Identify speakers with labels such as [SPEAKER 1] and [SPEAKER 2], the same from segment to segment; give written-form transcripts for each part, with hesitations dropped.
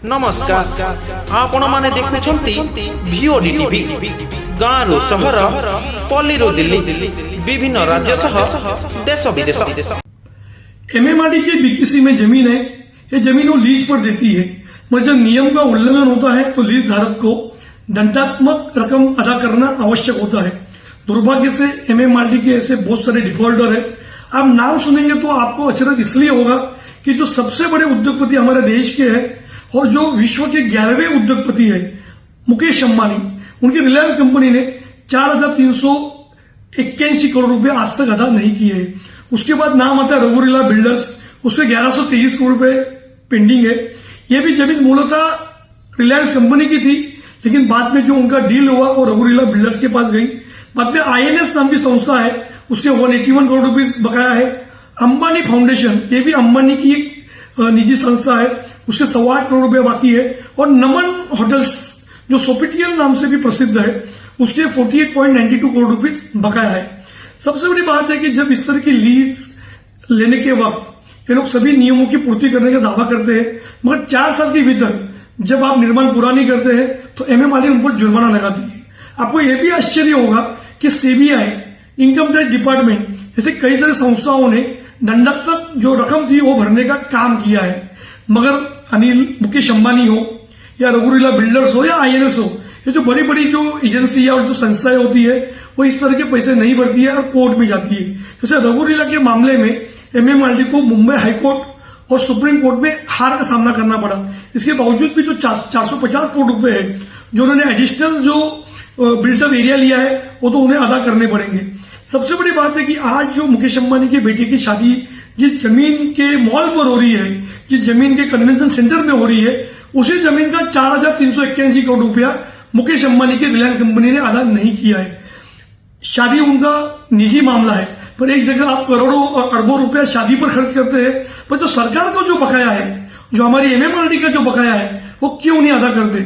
[SPEAKER 1] नमस्कार आपण माने देखुछंती भिओडी टीवी गाँव सहर पल्ली दिल्ली विभिन्न राज्य सह देश विदेश।
[SPEAKER 2] एमएमआरडी की बीकेसी में जमीन है, ये जमीन वो लीज पर देती है, मगर जब नियम का उल्लंघन होता है तो लीज धारक को दंडात्मक रकम अदा करना आवश्यक होता है। दुर्भाग्य से एमएमआरडी के ऐसे बहुत सारे डिफॉल्टर है। आप नाम सुनेंगे तो आपको अचरज इसलिए होगा कि जो सबसे बड़े उद्योगपति हमारे देश के हैं और जो विश्व के 11वें उद्योगपति है मुकेश अंबानी, उनकी रिलायंस कंपनी ने 4,381 करोड़ रुपए आज तक अदा नहीं किए हैं। उसके बाद नाम आता है रघुरीला बिल्डर्स, उसमें 1123 करोड़ रुपए पेंडिंग है। यह भी जमीन मूलतः रिलायंस कंपनी की थी, लेकिन बाद में जो उनका डील हुआ वो रघुरीला बिल्डर्स के पास गई। बाद में आईएनएस नाम की संस्था है, उसके 181 करोड़ रुपीज बकाया है। अंबानी फाउंडेशन, ये भी अंबानी की एक निजी संस्था है, उसके 8.25 करोड़ रुपए बाकी है। और नमन होटल्स जो सोफिटियल नाम से भी प्रसिद्ध है, उसके 48.92 करोड़ रुपीज बकाया है। सबसे बड़ी बात है कि जब इस तरह की लीज लेने के वक्त ये लोग सभी नियमों की पूर्ति करने का दावा करते हैं, मगर 4 साल के भीतर जब आप निर्माण पूरा नहीं करते हैं तो एमएमआरडी उन पर जुर्माना लगाती है। आपको यह भी आश्चर्य होगा कि सीबीआई, इनकम टैक्स डिपार्टमेंट जैसे कई सारी संस्थाओं ने दंडात्मक जो रकम थी वो भरने का काम किया है, मगर मुकेश अंबानी हो या रघुरीला बिल्डर्स हो या आईएनएस हो, ये जो बड़ी बड़ी जो एजेंसी और जो संस्थाएं होती है वो इस तरह के पैसे नहीं भरती है और कोर्ट में जाती है। जैसे रघुरीला के मामले में एमएमआरडी को मुंबई हाईकोर्ट और सुप्रीम कोर्ट में हार का सामना करना पड़ा। इसके बावजूद भी जो 450 करोड़ रुपए है जो उन्होंने एडिशनल जो बिल्टअप एरिया लिया है वो तो उन्हें अदा करने पड़ेंगे। सबसे बड़ी बात है कि आज जो मुकेश अंबानी की बेटी की शादी जिस जमीन के मॉल पर हो रही है, जिस जमीन के कन्वेंशन सेंटर में हो रही है, उसी जमीन का 4,381 करोड़ रुपया मुकेश अंबानी की रिलायंस कंपनी ने अदा नहीं किया है। शादी उनका निजी मामला है, पर एक जगह आप करोड़ों और अरबों रुपया शादी पर खर्च करते हैं, पर जो सरकार को जो बकाया है, जो हमारी एमएमआरडी का जो बकाया है, वो क्यों नहीं अदा करते।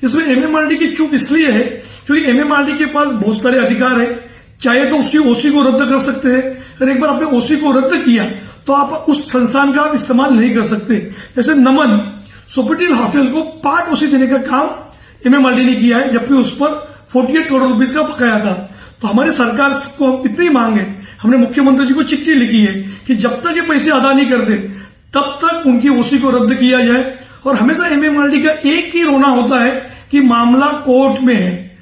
[SPEAKER 2] इसमें एमएमआरडी की चूक इसलिए है क्योंकि एमएमआरडी के पास बहुत सारे अधिकार है। चाहे तो उसकी ओसी को रद्द कर सकते हैं, और एक बार आपने ओसी को रद्द किया तो आप उस संस्थान का इस्तेमाल नहीं कर सकते। जैसे नमन सोफिटियल होटल को पार्ट ओसी देने का काम एमएमआरडी ने किया है, जबकि उस पर 48 करोड़ रुपीज का बकाया था। तो हमारी सरकार को इतनी मांग है, हमने मुख्यमंत्री जी को चिट्ठी लिखी है कि जब तक ये पैसे अदा नहीं करते तब तक उनकी ओसी को रद्द किया जाए। और हमेशा एमएमआरडी का एक ही रोना होता है कि मामला कोर्ट में है।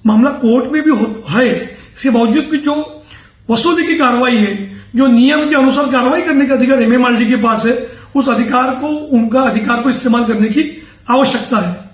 [SPEAKER 2] मामला कोर्ट में भी है, इसके बावजूद भी जो वसूली की कार्रवाई है, जो नियम के अनुसार कार्रवाई करने का अधिकार एमएमआरडी के पास है, उस अधिकार को, उनका अधिकार को इस्तेमाल करने की आवश्यकता है।